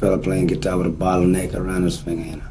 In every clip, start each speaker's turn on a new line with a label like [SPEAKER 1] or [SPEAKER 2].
[SPEAKER 1] Fella playing guitar with a bottleneck around his finger,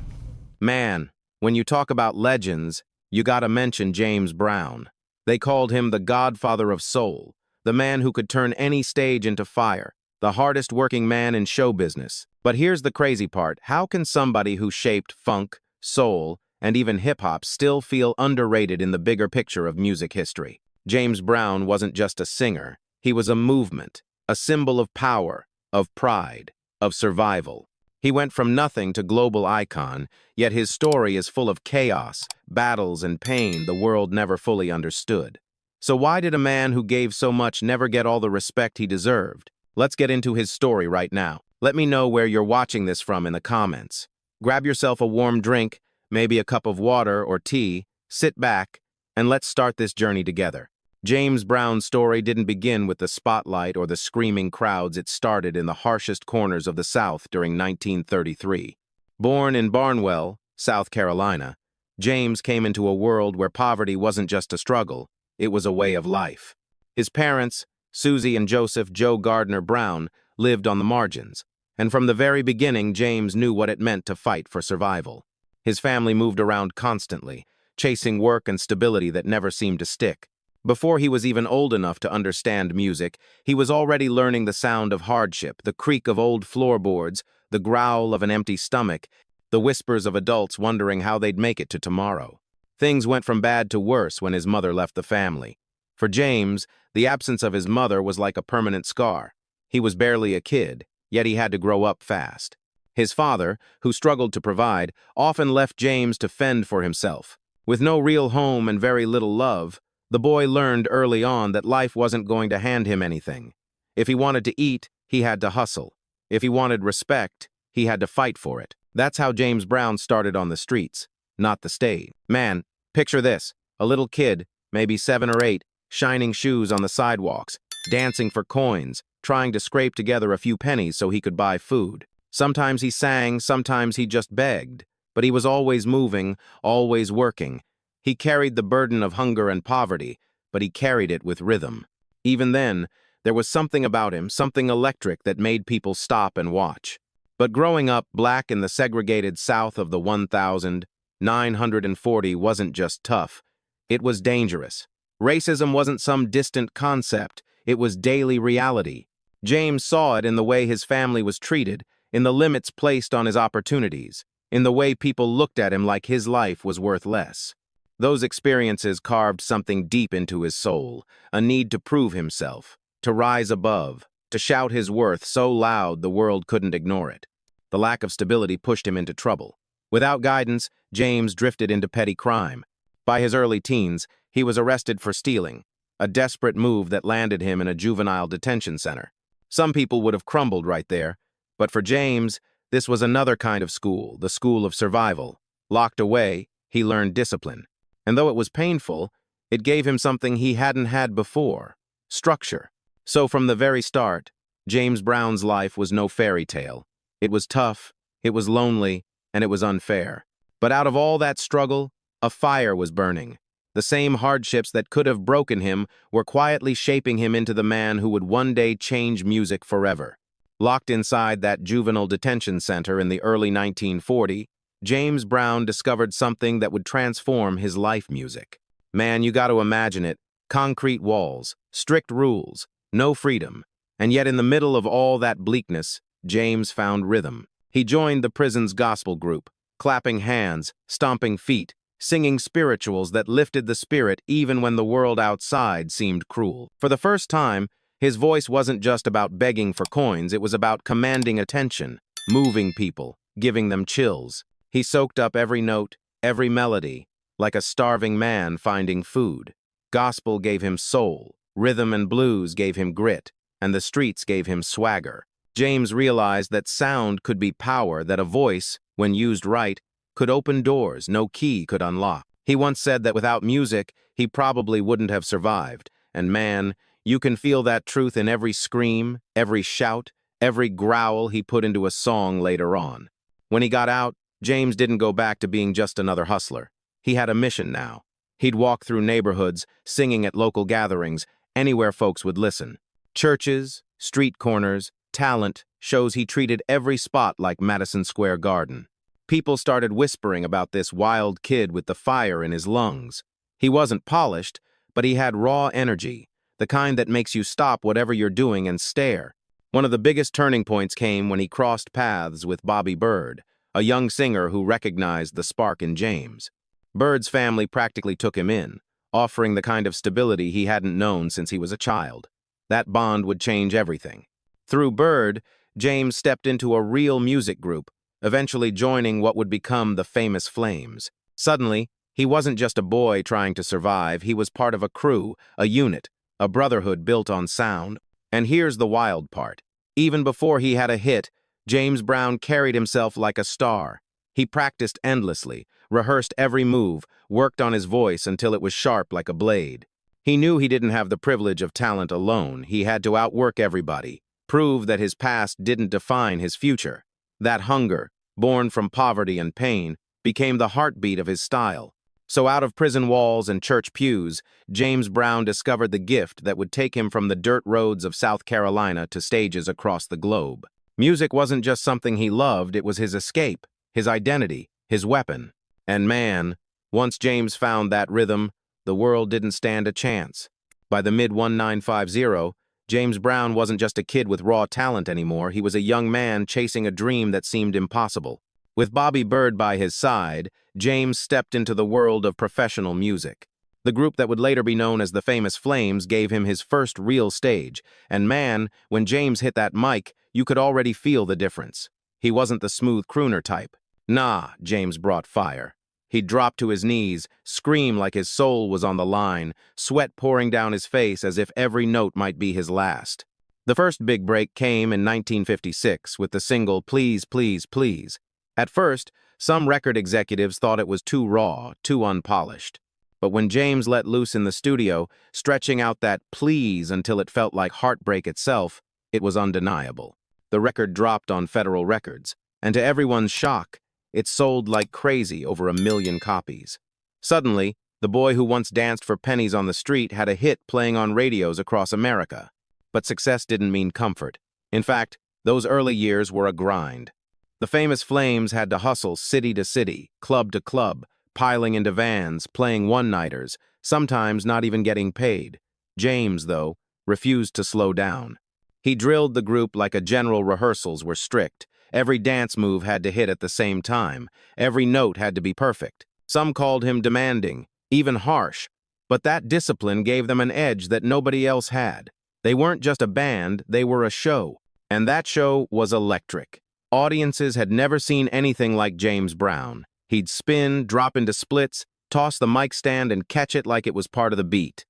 [SPEAKER 2] Man, when you talk about legends, you gotta mention James Brown. They called him the godfather of soul, the man who could turn any stage into fire, the hardest working man in show business. But here's the crazy part. How can somebody who shaped funk, soul, and even hip-hop still feel underrated in the bigger picture of music history? James Brown wasn't just a singer. He was a movement, a symbol of power, of pride, of survival. He went from nothing to global icon, yet his story is full of chaos, battles, and pain the world never fully understood. So why did a man who gave so much never get all the respect he deserved? Let's get into his story right now. Let me know where you're watching this from in the comments. Grab yourself a warm drink, maybe a cup of water or tea, sit back, and let's start this journey together. James Brown's story didn't begin with the spotlight or the screaming crowds. It started in the harshest corners of the South during 1933. Born in Barnwell, South Carolina, James came into a world where poverty wasn't just a struggle, it was a way of life. His parents, Susie and Joseph "Joe" Gardner Brown, lived on the margins, and from the very beginning, James knew what it meant to fight for survival. His family moved around constantly, chasing work and stability that never seemed to stick. Before he was even old enough to understand music, he was already learning the sound of hardship, the creak of old floorboards, the growl of an empty stomach, the whispers of adults wondering how they'd make it to tomorrow. Things went from bad to worse when his mother left the family. For James, the absence of his mother was like a permanent scar. He was barely a kid, yet he had to grow up fast. His father, who struggled to provide, often left James to fend for himself. With no real home and very little love, the boy learned early on that life wasn't going to hand him anything. If he wanted to eat, he had to hustle. If he wanted respect, he had to fight for it. That's how James Brown started on the streets, not the stage. Man, picture this, a little kid, maybe 7 or 8, shining shoes on the sidewalks, dancing for coins, trying to scrape together a few pennies so he could buy food. Sometimes he sang, sometimes he just begged, but he was always moving, always working. He carried the burden of hunger and poverty, but he carried it with rhythm. Even then, there was something about him, something electric that made people stop and watch. But growing up black in the segregated South of the 1940 wasn't just tough. It was dangerous. Racism wasn't some distant concept. It was daily reality. James saw it in the way his family was treated, in the limits placed on his opportunities, in the way people looked at him like his life was worth less. Those experiences carved something deep into his soul, a need to prove himself, to rise above, to shout his worth so loud the world couldn't ignore it. The lack of stability pushed him into trouble. Without guidance, James drifted into petty crime. By his early teens, he was arrested for stealing, a desperate move that landed him in a juvenile detention center. Some people would have crumbled right there, but for James, this was another kind of school, the school of survival. Locked away, he learned discipline. And though it was painful, it gave him something he hadn't had before: structure. So from the very start, James Brown's life was no fairy tale. It was tough, it was lonely, and it was unfair. But out of all that struggle, a fire was burning. The same hardships that could have broken him were quietly shaping him into the man who would one day change music forever. Locked inside that juvenile detention center in the early 1940s, James Brown discovered something that would transform his life music. Man, you got to imagine it. Concrete walls, strict rules, no freedom. And yet in the middle of all that bleakness, James found rhythm. He joined the prison's gospel group, clapping hands, stomping feet, singing spirituals that lifted the spirit even when the world outside seemed cruel. For the first time, his voice wasn't just about begging for coins, it was about commanding attention, moving people, giving them chills. He soaked up every note, every melody, like a starving man finding food. Gospel gave him soul, rhythm and blues gave him grit, and the streets gave him swagger. James realized that sound could be power, that a voice, when used right, could open doors no key could unlock. He once said that without music, he probably wouldn't have survived. And man, you can feel that truth in every scream, every shout, every growl he put into a song later on. When he got out, James didn't go back to being just another hustler. He had a mission now. He'd walk through neighborhoods, singing at local gatherings, anywhere folks would listen. Churches, street corners, talent shows he treated every spot like Madison Square Garden. People started whispering about this wild kid with the fire in his lungs. He wasn't polished, but he had raw energy, the kind that makes you stop whatever you're doing and stare. One of the biggest turning points came when he crossed paths with Bobby Bird, a young singer who recognized the spark in James. Bird's family practically took him in, offering the kind of stability he hadn't known since he was a child. That bond would change everything. Through Bird, James stepped into a real music group, eventually joining what would become the famous Flames. Suddenly, he wasn't just a boy trying to survive, he was part of a crew, a unit, a brotherhood built on sound. And here's the wild part. Even before he had a hit, James Brown carried himself like a star. He practiced endlessly, rehearsed every move, worked on his voice until it was sharp like a blade. He knew he didn't have the privilege of talent alone. He had to outwork everybody, prove that his past didn't define his future. That hunger, born from poverty and pain, became the heartbeat of his style. So out of prison walls and church pews, James Brown discovered the gift that would take him from the dirt roads of South Carolina to stages across the globe. Music wasn't just something he loved, it was his escape, his identity, his weapon. And man, once James found that rhythm, the world didn't stand a chance. By the mid-1950s, James Brown wasn't just a kid with raw talent anymore, he was a young man chasing a dream that seemed impossible. With Bobby Bird by his side, James stepped into the world of professional music. The group that would later be known as the famous Flames gave him his first real stage, and man, when James hit that mic, you could already feel the difference. He wasn't the smooth crooner type. Nah, James brought fire. He'd drop to his knees, scream like his soul was on the line, sweat pouring down his face as if every note might be his last. The first big break came in 1956 with the single Please, Please, Please. At first, some record executives thought it was too raw, too unpolished. But when James let loose in the studio, stretching out that please until it felt like heartbreak itself, it was undeniable. The record dropped on Federal Records, and to everyone's shock, it sold like crazy, over 1 million copies. Suddenly, the boy who once danced for pennies on the street had a hit playing on radios across America. But success didn't mean comfort. In fact, those early years were a grind. The famous Flames had to hustle city to city, club to club, piling into vans, playing one-nighters, sometimes not even getting paid. James, though, refused to slow down. He drilled the group like a general. Rehearsals were strict. Every dance move had to hit at the same time. Every note had to be perfect. Some called him demanding, even harsh, but that discipline gave them an edge that nobody else had. They weren't just a band, they were a show. And that show was electric. Audiences had never seen anything like James Brown. He'd spin, drop into splits, toss the mic stand and catch it like it was part of the beat.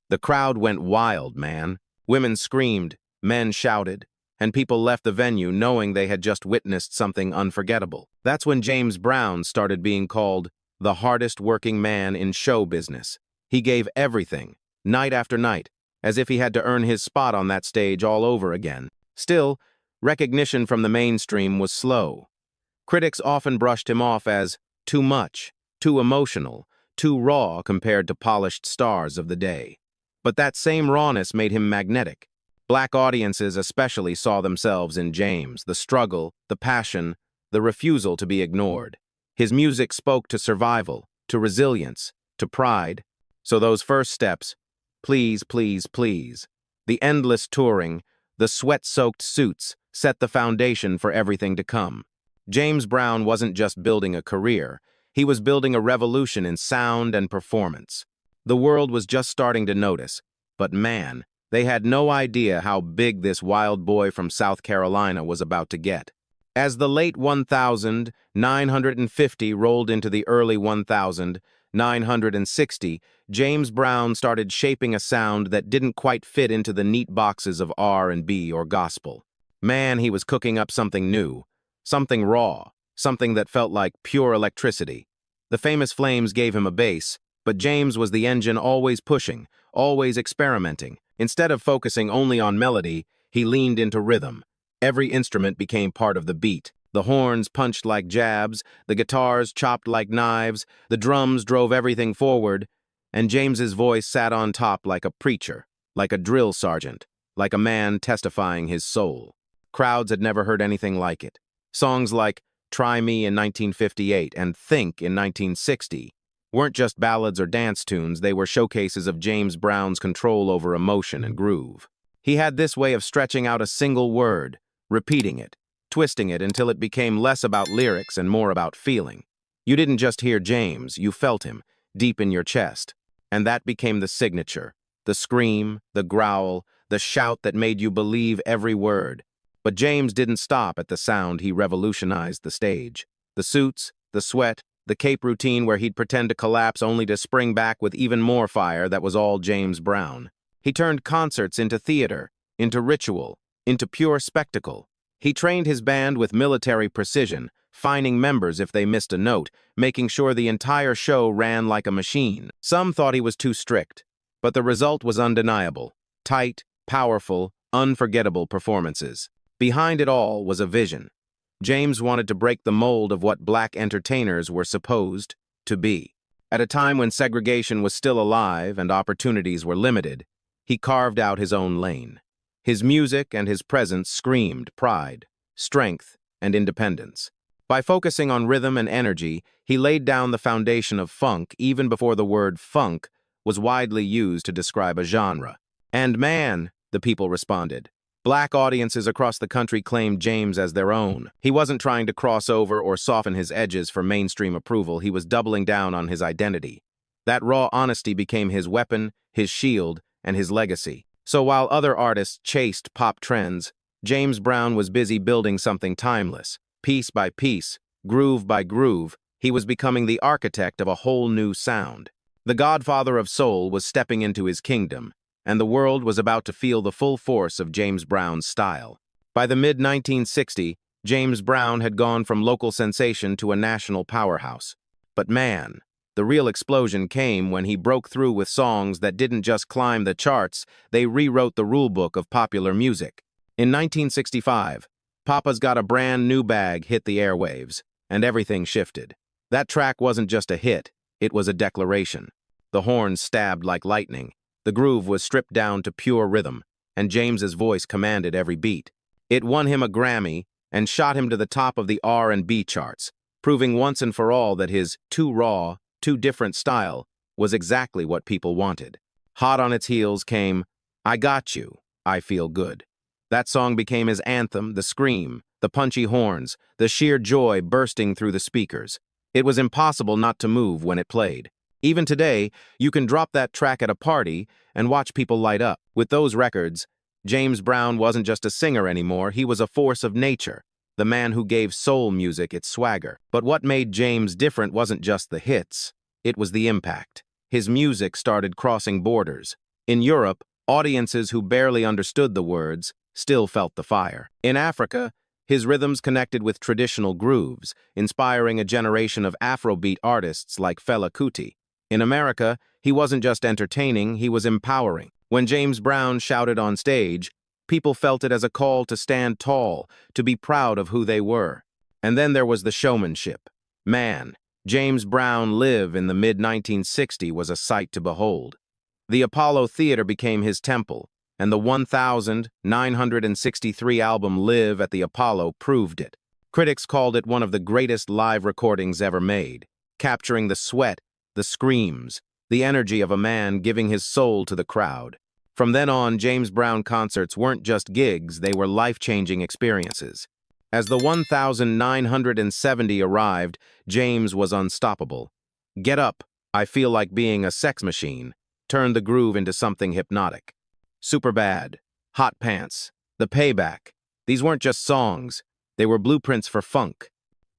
[SPEAKER 2] The crowd went wild, man. Women screamed, men shouted, and people left the venue knowing they had just witnessed something unforgettable. That's when James Brown started being called the hardest working man in show business. He gave everything, night after night, as if he had to earn his spot on that stage all over again. Still, recognition from the mainstream was slow. Critics often brushed him off as too much, too emotional, too raw compared to polished stars of the day. But that same rawness made him magnetic. Black audiences especially saw themselves in James, the struggle, the passion, the refusal to be ignored. His music spoke to survival, to resilience, to pride. So those first steps, please, please, please, the endless touring, the sweat-soaked suits, set the foundation for everything to come. James Brown wasn't just building a career, he was building a revolution in sound and performance. The world was just starting to notice, but man, they had no idea how big this wild boy from South Carolina was about to get. As the late 1950 rolled into the early 1960, James Brown started shaping a sound that didn't quite fit into the neat boxes of R&B or gospel. Man, he was cooking up something new, something raw, something that felt like pure electricity. The famous Flames gave him a bass, but James was the engine, always pushing, always experimenting. Instead of focusing only on melody, he leaned into rhythm. Every instrument became part of the beat. The horns punched like jabs, the guitars chopped like knives, the drums drove everything forward, and James's voice sat on top like a preacher, like a drill sergeant, like a man testifying his soul. Crowds had never heard anything like it. Songs like Try Me in 1958 and Think in 1960 weren't just ballads or dance tunes, they were showcases of James Brown's control over emotion and groove. He had this way of stretching out a single word, repeating it, twisting it until it became less about lyrics and more about feeling. You didn't just hear James, you felt him, deep in your chest. And that became the signature, the scream, the growl, the shout that made you believe every word. But James didn't stop at the sound, he revolutionized the stage. The suits, the sweat, the cape routine where he'd pretend to collapse only to spring back with even more fire, that was all James Brown. He turned concerts into theater, into ritual, into pure spectacle. He trained his band with military precision, fining members if they missed a note, making sure the entire show ran like a machine. Some thought he was too strict, but the result was undeniable. Tight, powerful, unforgettable performances. Behind it all was a vision. James wanted to break the mold of what black entertainers were supposed to be. At a time when segregation was still alive and opportunities were limited, he carved out his own lane. His music and his presence screamed pride, strength, and independence. By focusing on rhythm and energy, he laid down the foundation of funk even before the word funk was widely used to describe a genre. And man, the people responded. Black audiences across the country claimed James as their own. He wasn't trying to cross over or soften his edges for mainstream approval, he was doubling down on his identity. That raw honesty became his weapon, his shield, and his legacy. So while other artists chased pop trends, James Brown was busy building something timeless. Piece by piece, groove by groove, he was becoming the architect of a whole new sound. The godfather of soul was stepping into his kingdom, and the world was about to feel the full force of James Brown's style. By the mid-1960s, James Brown had gone from local sensation to a national powerhouse. But man, the real explosion came when he broke through with songs that didn't just climb the charts, they rewrote the rulebook of popular music. In 1965, Papa's Got a Brand New Bag hit the airwaves, and everything shifted. That track wasn't just a hit, it was a declaration. The horns stabbed like lightning. The groove was stripped down to pure rhythm, and James's voice commanded every beat. It won him a Grammy and shot him to the top of the R&B charts, proving once and for all that his too raw, too different style was exactly what people wanted. Hot on its heels came I Got You, I Feel Good. That song became his anthem, the scream, the punchy horns, the sheer joy bursting through the speakers. It was impossible not to move when it played. Even today, you can drop that track at a party and watch people light up. With those records, James Brown wasn't just a singer anymore, he was a force of nature, the man who gave soul music its swagger. But what made James different wasn't just the hits, it was the impact. His music started crossing borders. In Europe, audiences who barely understood the words still felt the fire. In Africa, his rhythms connected with traditional grooves, inspiring a generation of Afrobeat artists like Fela Kuti. In America, he wasn't just entertaining, he was empowering. When James Brown shouted on stage, people felt it as a call to stand tall, to be proud of who they were. And then there was the showmanship. Man, James Brown live in the mid-1960s was a sight to behold. The Apollo Theater became his temple, and the 1963 album Live at the Apollo proved it. Critics called it one of the greatest live recordings ever made, capturing the sweat, the screams, the energy of a man giving his soul to the crowd. From then on, James Brown concerts weren't just gigs, they were life-changing experiences. As the 1970 arrived, James was unstoppable. Get Up, I Feel Like Being a Sex Machine turned the groove into something hypnotic. Superbad, Hot Pants, The Payback, these weren't just songs, they were blueprints for funk.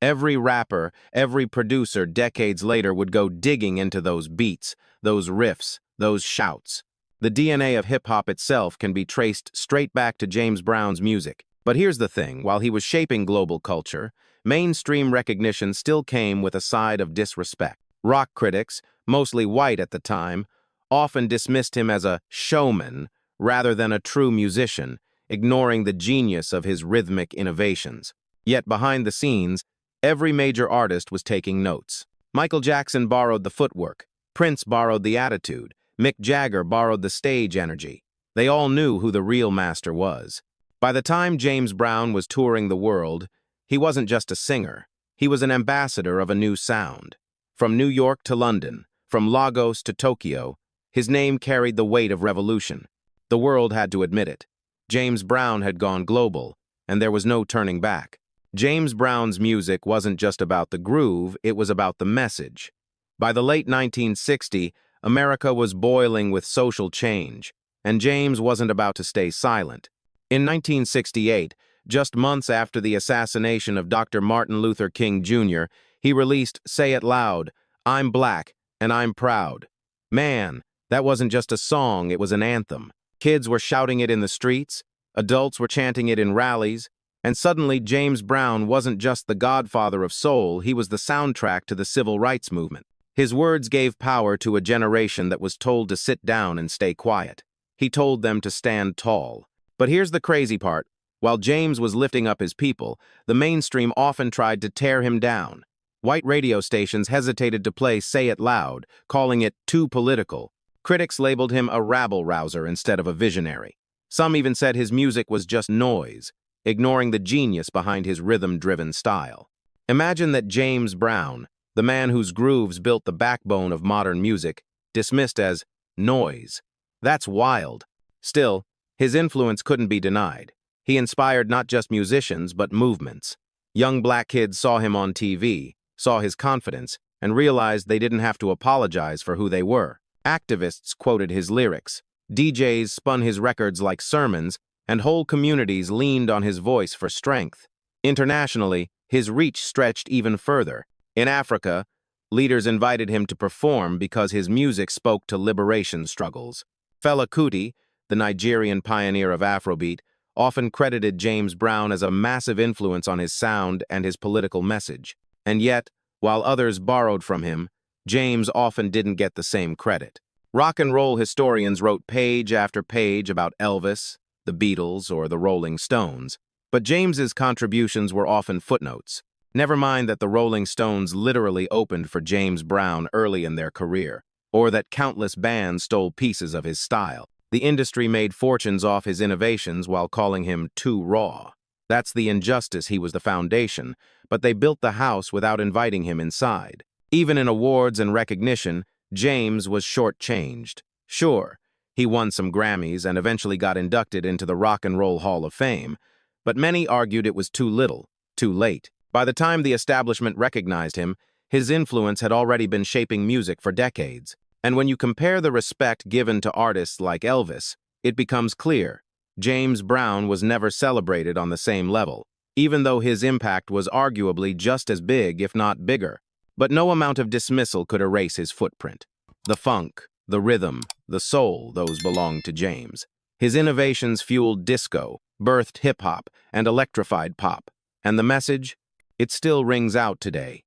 [SPEAKER 2] Every rapper, every producer decades later would go digging into those beats, those riffs, those shouts. The DNA of hip-hop itself can be traced straight back to James Brown's music. But here's the thing, while he was shaping global culture, mainstream recognition still came with a side of disrespect. Rock critics, mostly white at the time, often dismissed him as a showman rather than a true musician, ignoring the genius of his rhythmic innovations. Yet behind the scenes, every major artist was taking notes. Michael Jackson borrowed the footwork, Prince borrowed the attitude, Mick Jagger borrowed the stage energy. They all knew who the real master was. By the time James Brown was touring the world, he wasn't just a singer. He was an ambassador of a new sound. From New York to London, from Lagos to Tokyo, his name carried the weight of revolution. The world had to admit it. James Brown had gone global, and there was no turning back. James Brown's music wasn't just about the groove, it was about the message. By the late 1960s, America was boiling with social change, and James wasn't about to stay silent. In 1968, just months after the assassination of Dr. Martin Luther King Jr., he released Say It Loud, I'm Black, and I'm Proud. Man, that wasn't just a song, it was an anthem. Kids were shouting it in the streets, adults were chanting it in rallies, and suddenly James Brown wasn't just the godfather of soul, he was the soundtrack to the civil rights movement. His words gave power to a generation that was told to sit down and stay quiet. He told them to stand tall. But here's the crazy part. While James was lifting up his people, the mainstream often tried to tear him down. White radio stations hesitated to play Say It Loud, calling it too political. Critics labeled him a rabble-rouser instead of a visionary. Some even said his music was just noise, ignoring the genius behind his rhythm-driven style. Imagine that James Brown, the man whose grooves built the backbone of modern music, dismissed as noise. That's wild. Still, his influence couldn't be denied. He inspired not just musicians, but movements. Young black kids saw him on TV, saw his confidence, and realized they didn't have to apologize for who they were. Activists quoted his lyrics. DJs spun his records like sermons, and whole communities leaned on his voice for strength. Internationally, his reach stretched even further. In Africa, leaders invited him to perform because his music spoke to liberation struggles. Fela Kuti, the Nigerian pioneer of Afrobeat, often credited James Brown as a massive influence on his sound and his political message. And yet, while others borrowed from him, James often didn't get the same credit. Rock and roll historians wrote page after page about Elvis, the Beatles, or the Rolling Stones, but James's contributions were often footnotes. Never mind that the Rolling Stones literally opened for James Brown early in their career, or that countless bands stole pieces of his style. The industry made fortunes off his innovations while calling him too raw. That's the injustice. He was the foundation, but they built the house without inviting him inside. Even in awards and recognition, James was shortchanged. Sure, he won some Grammys and eventually got inducted into the Rock and Roll Hall of Fame, but many argued it was too little, too late. By the time the establishment recognized him, his influence had already been shaping music for decades. And when you compare the respect given to artists like Elvis, it becomes clear James Brown was never celebrated on the same level, even though his impact was arguably just as big, if not bigger. But no amount of dismissal could erase his footprint. The funk, the rhythm, the soul, those belonged to James. His innovations fueled disco, birthed hip-hop, and electrified pop. And the message? It still rings out today.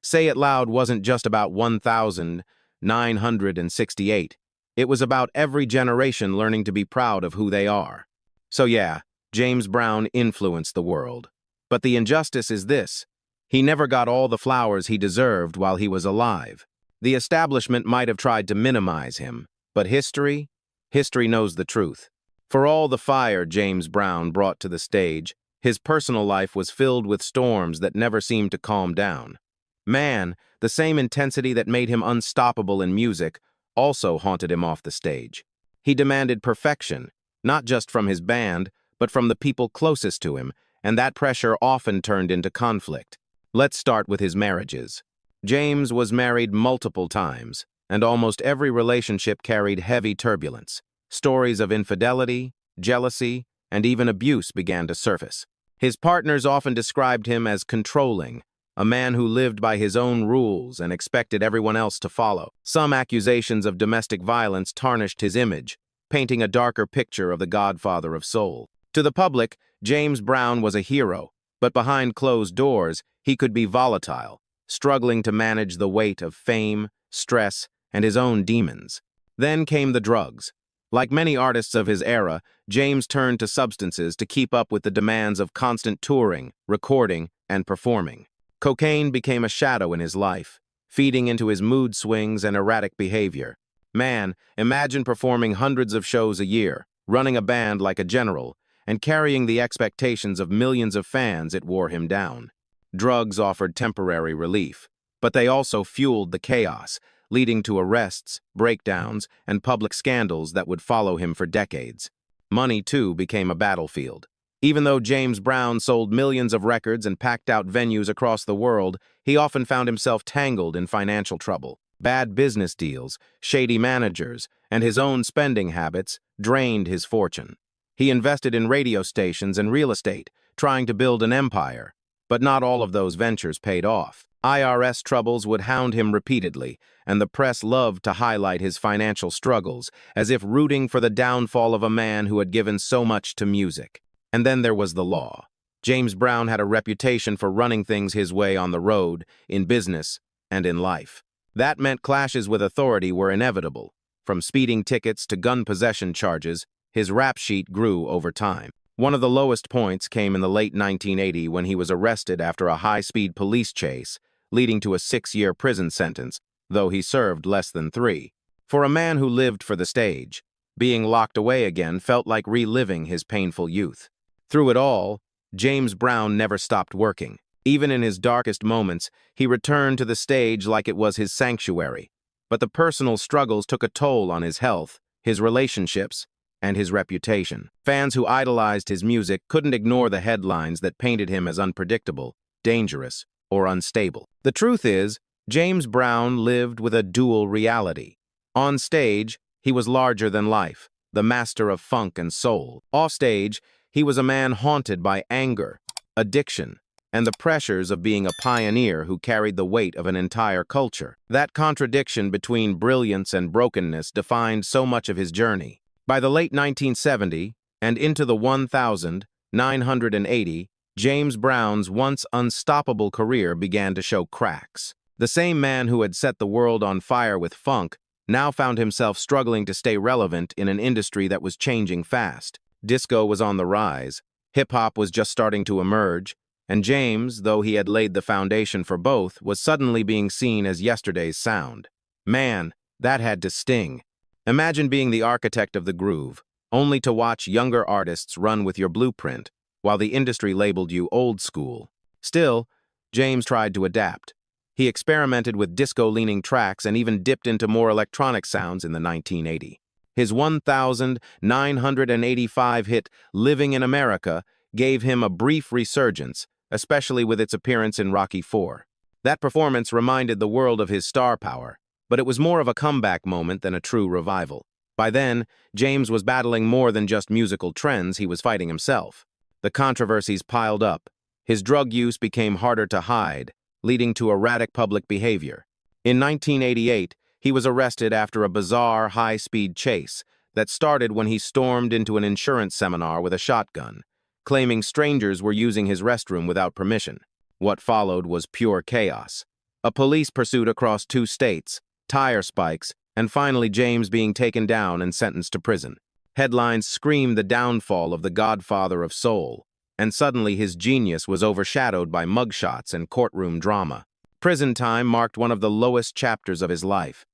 [SPEAKER 2] Say It Loud wasn't just about 1,968. It was about every generation learning to be proud of who they are. So yeah, James Brown influenced the world. But the injustice is this. He never got all the flowers he deserved while he was alive. The establishment might have tried to minimize him, but history knows the truth. For all the fire James Brown brought to the stage, his personal life was filled with storms that never seemed to calm down. Man, the same intensity that made him unstoppable in music also haunted him off the stage. He demanded perfection, not just from his band, but from the people closest to him, and that pressure often turned into conflict. Let's start with his marriages. James was married multiple times, and almost every relationship carried heavy turbulence. Stories of infidelity, jealousy, and even abuse began to surface. His partners often described him as controlling, a man who lived by his own rules and expected everyone else to follow. Some accusations of domestic violence tarnished his image, painting a darker picture of the godfather of soul. To the public, James Brown was a hero, but behind closed doors, he could be volatile, struggling to manage the weight of fame, stress, and his own demons. Then came the drugs. Like many artists of his era, James turned to substances to keep up with the demands of constant touring, recording, and performing. Cocaine became a shadow in his life, feeding into his mood swings and erratic behavior. Man, imagine performing hundreds of shows a year, running a band like a general, and carrying the expectations of millions of fans, it wore him down. Drugs offered temporary relief, but they also fueled the chaos, leading to arrests, breakdowns, and public scandals that would follow him for decades. Money, too, became a battlefield. Even though James Brown sold millions of records and packed out venues across the world, he often found himself tangled in financial trouble. Bad business deals, shady managers, and his own spending habits drained his fortune. He invested in radio stations and real estate, trying to build an empire. But not all of those ventures paid off. IRS troubles would hound him repeatedly, and the press loved to highlight his financial struggles, as if rooting for the downfall of a man who had given so much to music. And then there was the law. James Brown had a reputation for running things his way on the road, in business, and in life. That meant clashes with authority were inevitable. From speeding tickets to gun possession charges, his rap sheet grew over time. One of the lowest points came in the late 1980 when he was arrested after a high-speed police chase, leading to a 6-year prison sentence, though he served less than 3. For a man who lived for the stage, being locked away again felt like reliving his painful youth. Through it all, James Brown never stopped working. Even in his darkest moments, he returned to the stage like it was his sanctuary. But the personal struggles took a toll on his health, his relationships, and his reputation. Fans who idolized his music couldn't ignore the headlines that painted him as unpredictable, dangerous, or unstable. The truth is, James Brown lived with a dual reality. On stage, he was larger than life, the master of funk and soul. Offstage, he was a man haunted by anger, addiction, and the pressures of being a pioneer who carried the weight of an entire culture. That contradiction between brilliance and brokenness defined so much of his journey. By the late 1970 and into the 1980, James Brown's once unstoppable career began to show cracks. The same man who had set the world on fire with funk now found himself struggling to stay relevant in an industry that was changing fast. Disco was on the rise, hip-hop was just starting to emerge, and James, though he had laid the foundation for both, was suddenly being seen as yesterday's sound. Man, that had to sting. Imagine being the architect of the groove, only to watch younger artists run with your blueprint, while the industry labeled you old school. Still, James tried to adapt. He experimented with disco-leaning tracks and even dipped into more electronic sounds in the 1980s. His 1985 hit Living in America gave him a brief resurgence, especially with its appearance in Rocky IV. That performance reminded the world of his star power, but it was more of a comeback moment than a true revival. By then, James was battling more than just musical trends, he was fighting himself. The controversies piled up. His drug use became harder to hide, leading to erratic public behavior. In 1988, he was arrested after a bizarre high-speed chase that started when he stormed into an insurance seminar with a shotgun, claiming strangers were using his restroom without permission. What followed was pure chaos. A police pursuit across 2 states, tire spikes, and finally James being taken down and sentenced to prison. Headlines screamed the downfall of the godfather of soul, and suddenly his genius was overshadowed by mugshots and courtroom drama. Prison time marked one of the lowest chapters of his life.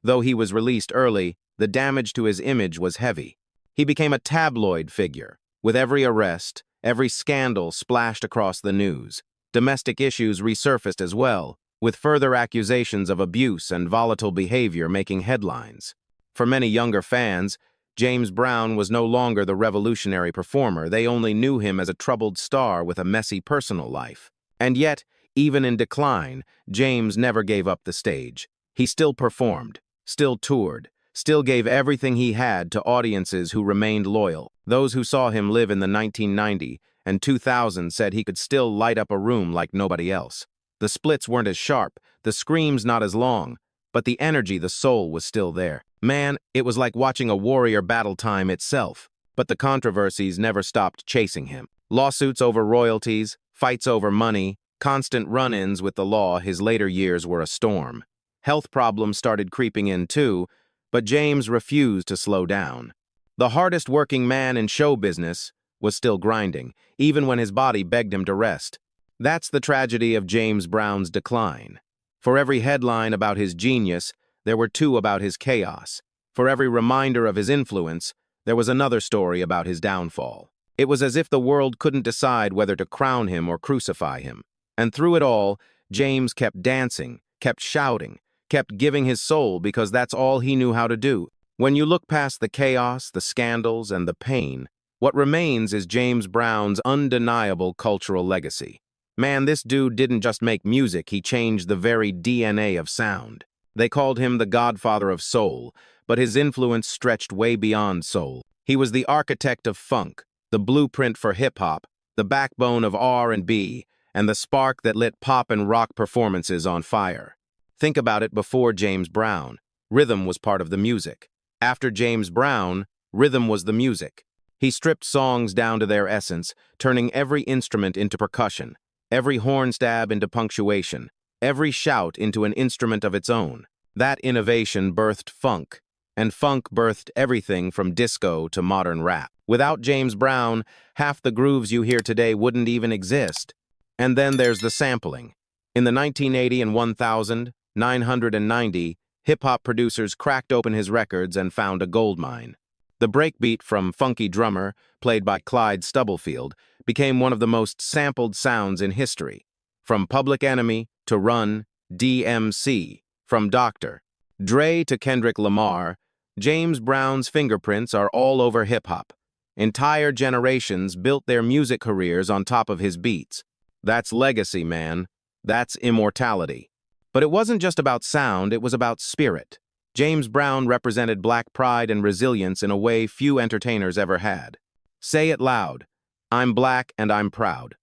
[SPEAKER 2] Though he was released early, the damage to his image was heavy. He became a tabloid figure, with every arrest, every scandal splashed across the news. Domestic issues resurfaced as well, with further accusations of abuse and volatile behavior making headlines. For many younger fans, James Brown was no longer the revolutionary performer. They only knew him as a troubled star with a messy personal life. And yet, even in decline, James never gave up the stage. He still performed, still toured, still gave everything he had to audiences who remained loyal. Those who saw him live in the 1990 and 2000 said he could still light up a room like nobody else. The splits weren't as sharp, the screams not as long, but the energy, the soul was still there. Man, it was like watching a warrior battle time itself. But the controversies never stopped chasing him. Lawsuits over royalties, fights over money, constant run-ins with the law. His later years were a storm. Health problems started creeping in too, but James refused to slow down. The hardest working man in show business was still grinding, even when his body begged him to rest. That's the tragedy of James Brown's decline. For every headline about his genius, there were 2 about his chaos. For every reminder of his influence, there was another story about his downfall. It was as if the world couldn't decide whether to crown him or crucify him. And through it all, James kept dancing, kept shouting, kept giving his soul because that's all he knew how to do. When you look past the chaos, the scandals, and the pain, what remains is James Brown's undeniable cultural legacy. Man, this dude didn't just make music, he changed the very DNA of sound. They called him the godfather of soul, but his influence stretched way beyond soul. He was the architect of funk, the blueprint for hip-hop, the backbone of R&B, and the spark that lit pop and rock performances on fire. Think about it before James Brown. Rhythm was part of the music. After James Brown, rhythm was the music. He stripped songs down to their essence, turning every instrument into percussion, every horn stab into punctuation, every shout into an instrument of its own. That innovation birthed funk, and funk birthed everything from disco to modern rap. Without James Brown, half the grooves you hear today wouldn't even exist. And then there's the sampling. In the 1980 and 1990, hip-hop producers cracked open his records and found a goldmine. The breakbeat from Funky Drummer, played by Clyde Stubblefield, became one of the most sampled sounds in history. From Public Enemy to Run, DMC, from Dr. Dre to Kendrick Lamar, James Brown's fingerprints are all over hip-hop. Entire generations built their music careers on top of his beats. That's legacy, man. That's immortality. But it wasn't just about sound, it was about spirit. James Brown represented black pride and resilience in a way few entertainers ever had. Say it loud. I'm black and I'm proud.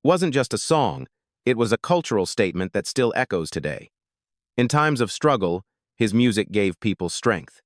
[SPEAKER 2] Wasn't just a song, it was a cultural statement that still echoes today. In times of struggle, his music gave people strength.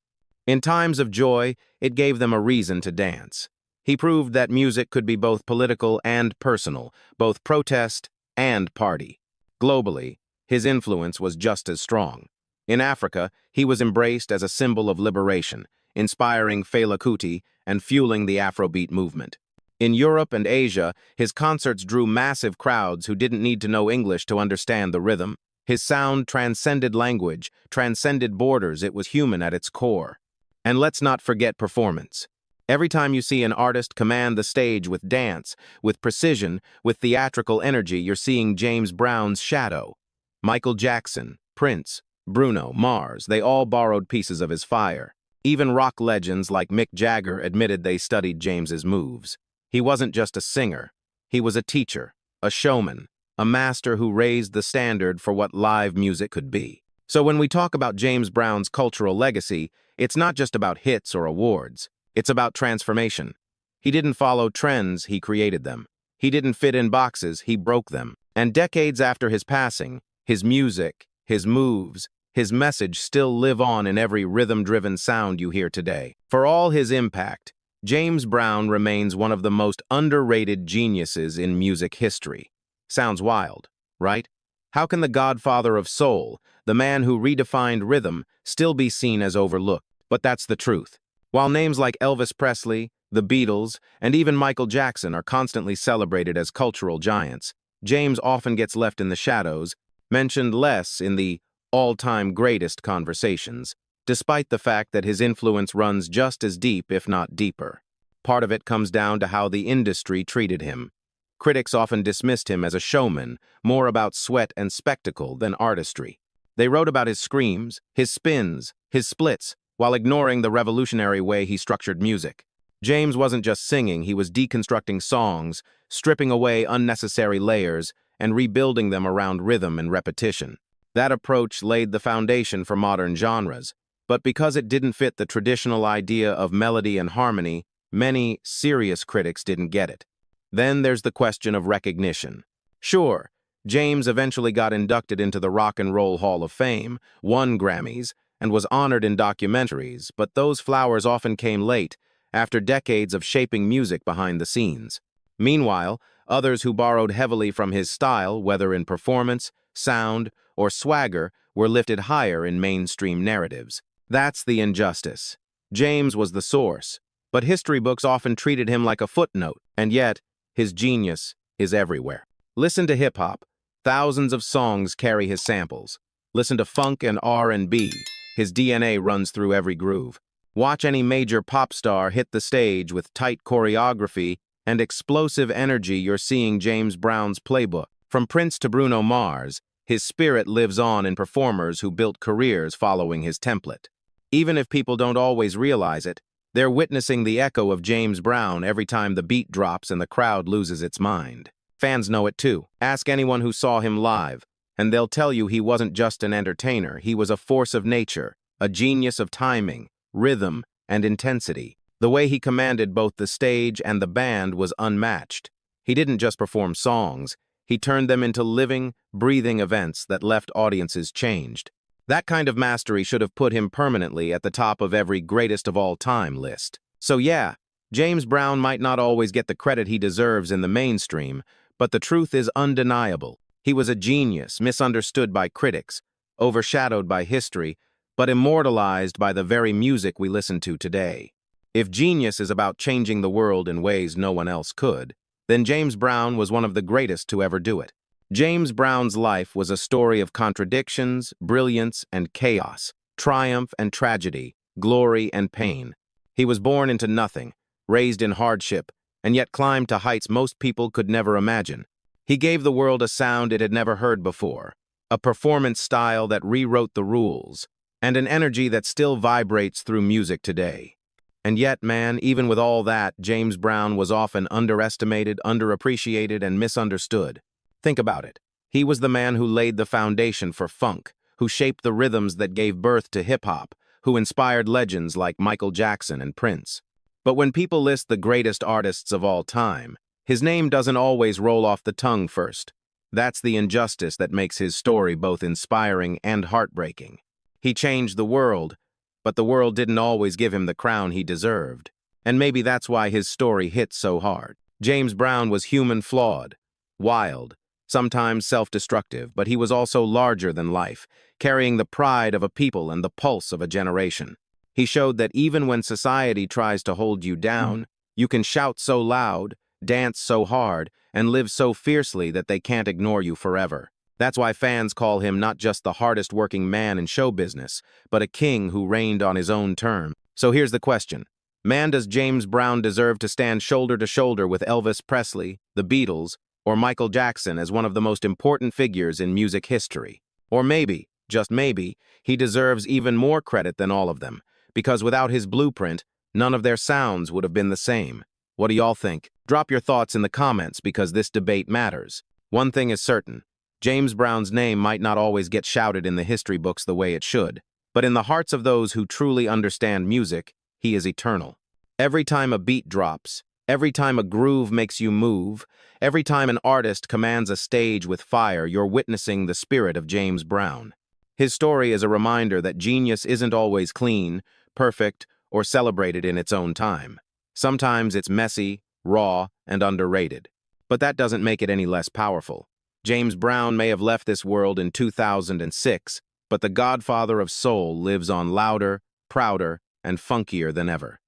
[SPEAKER 2] In times of joy, it gave them a reason to dance. He proved that music could be both political and personal, both protest and party. Globally, his influence was just as strong. In Africa, he was embraced as a symbol of liberation, inspiring Fela Kuti and fueling the Afrobeat movement. In Europe and Asia, his concerts drew massive crowds who didn't need to know English to understand the rhythm. His sound transcended language, transcended borders, it was human at its core. And let's not forget performance. Every time you see an artist command the stage with dance, with precision, with theatrical energy, you're seeing James Brown's shadow. Michael Jackson, Prince, Bruno Mars, they all borrowed pieces of his fire. Even rock legends like Mick Jagger admitted they studied James's moves. He wasn't just a singer. He was a teacher, a showman, a master who raised the standard for what live music could be. So when we talk about James Brown's cultural legacy, it's not just about hits or awards. It's about transformation. He didn't follow trends, he created them. He didn't fit in boxes, he broke them. And decades after his passing, his music, his moves, his message still live on in every rhythm-driven sound you hear today. For all his impact, James Brown remains one of the most underrated geniuses in music history. Sounds wild, right? How can the godfather of soul, the man who redefined rhythm, still be seen as overlooked? But that's the truth. While names like Elvis Presley, the Beatles, and even Michael Jackson are constantly celebrated as cultural giants, James often gets left in the shadows, mentioned less in the all-time greatest conversations, despite the fact that his influence runs just as deep, if not deeper. Part of it comes down to how the industry treated him. Critics often dismissed him as a showman, more about sweat and spectacle than artistry. They wrote about his screams, his spins, his splits, while ignoring the revolutionary way he structured music. James wasn't just singing, he was deconstructing songs, stripping away unnecessary layers, and rebuilding them around rhythm and repetition. That approach laid the foundation for modern genres, but because it didn't fit the traditional idea of melody and harmony, many serious critics didn't get it. Then there's the question of recognition. Sure, James eventually got inducted into the Rock and Roll Hall of Fame, won Grammys, and was honored in documentaries, but those flowers often came late, after decades of shaping music behind the scenes. Meanwhile, others who borrowed heavily from his style, whether in performance, sound, or swagger, were lifted higher in mainstream narratives. That's the injustice. James was the source, but history books often treated him like a footnote, and yet, his genius is everywhere. Listen to hip-hop. Thousands of songs carry his samples. Listen to funk and R&B. His DNA runs through every groove. Watch any major pop star hit the stage with tight choreography, and explosive energy you're seeing James Brown's playbook. From Prince to Bruno Mars, his spirit lives on in performers who built careers following his template. Even if people don't always realize it, they're witnessing the echo of James Brown every time the beat drops and the crowd loses its mind. Fans know it too. Ask anyone who saw him live, and they'll tell you he wasn't just an entertainer, he was a force of nature, a genius of timing, rhythm, and intensity. The way he commanded both the stage and the band was unmatched. He didn't just perform songs, he turned them into living, breathing events that left audiences changed. That kind of mastery should have put him permanently at the top of every greatest of all time list. So yeah, James Brown might not always get the credit he deserves in the mainstream, but the truth is undeniable. He was a genius, misunderstood by critics, overshadowed by history, but immortalized by the very music we listen to today. If genius is about changing the world in ways no one else could, then James Brown was one of the greatest to ever do it. James Brown's life was a story of contradictions, brilliance and chaos, triumph and tragedy, glory and pain. He was born into nothing, raised in hardship, and yet climbed to heights most people could never imagine. He gave the world a sound it had never heard before, a performance style that rewrote the rules, and an energy that still vibrates through music today. And yet, man, even with all that, James Brown was often underestimated, underappreciated, and misunderstood. Think about it. He was the man who laid the foundation for funk, who shaped the rhythms that gave birth to hip-hop, who inspired legends like Michael Jackson and Prince. But when people list the greatest artists of all time, his name doesn't always roll off the tongue first. That's the injustice that makes his story both inspiring and heartbreaking. He changed the world, but the world didn't always give him the crown he deserved. And maybe that's why his story hit so hard. James Brown was human flawed, wild, sometimes self-destructive, but he was also larger than life, carrying the pride of a people and the pulse of a generation. He showed that even when society tries to hold you down, you can shout so loud, dance so hard, and live so fiercely that they can't ignore you forever. That's why fans call him not just the hardest working man in show business, but a king who reigned on his own terms. So here's the question. Man, does James Brown deserve to stand shoulder to shoulder with Elvis Presley, the Beatles, or Michael Jackson as one of the most important figures in music history? Or maybe, just maybe, he deserves even more credit than all of them, because without his blueprint, none of their sounds would have been the same. What do y'all think? Drop your thoughts in the comments because this debate matters. One thing is certain. James Brown's name might not always get shouted in the history books the way it should, but in the hearts of those who truly understand music, he is eternal. Every time a beat drops, every time a groove makes you move, every time an artist commands a stage with fire, you're witnessing the spirit of James Brown. His story is a reminder that genius isn't always clean, perfect, or celebrated in its own time. Sometimes it's messy, raw, and underrated. But that doesn't make it any less powerful. James Brown may have left this world in 2006, but the godfather of soul lives on louder, prouder, and funkier than ever.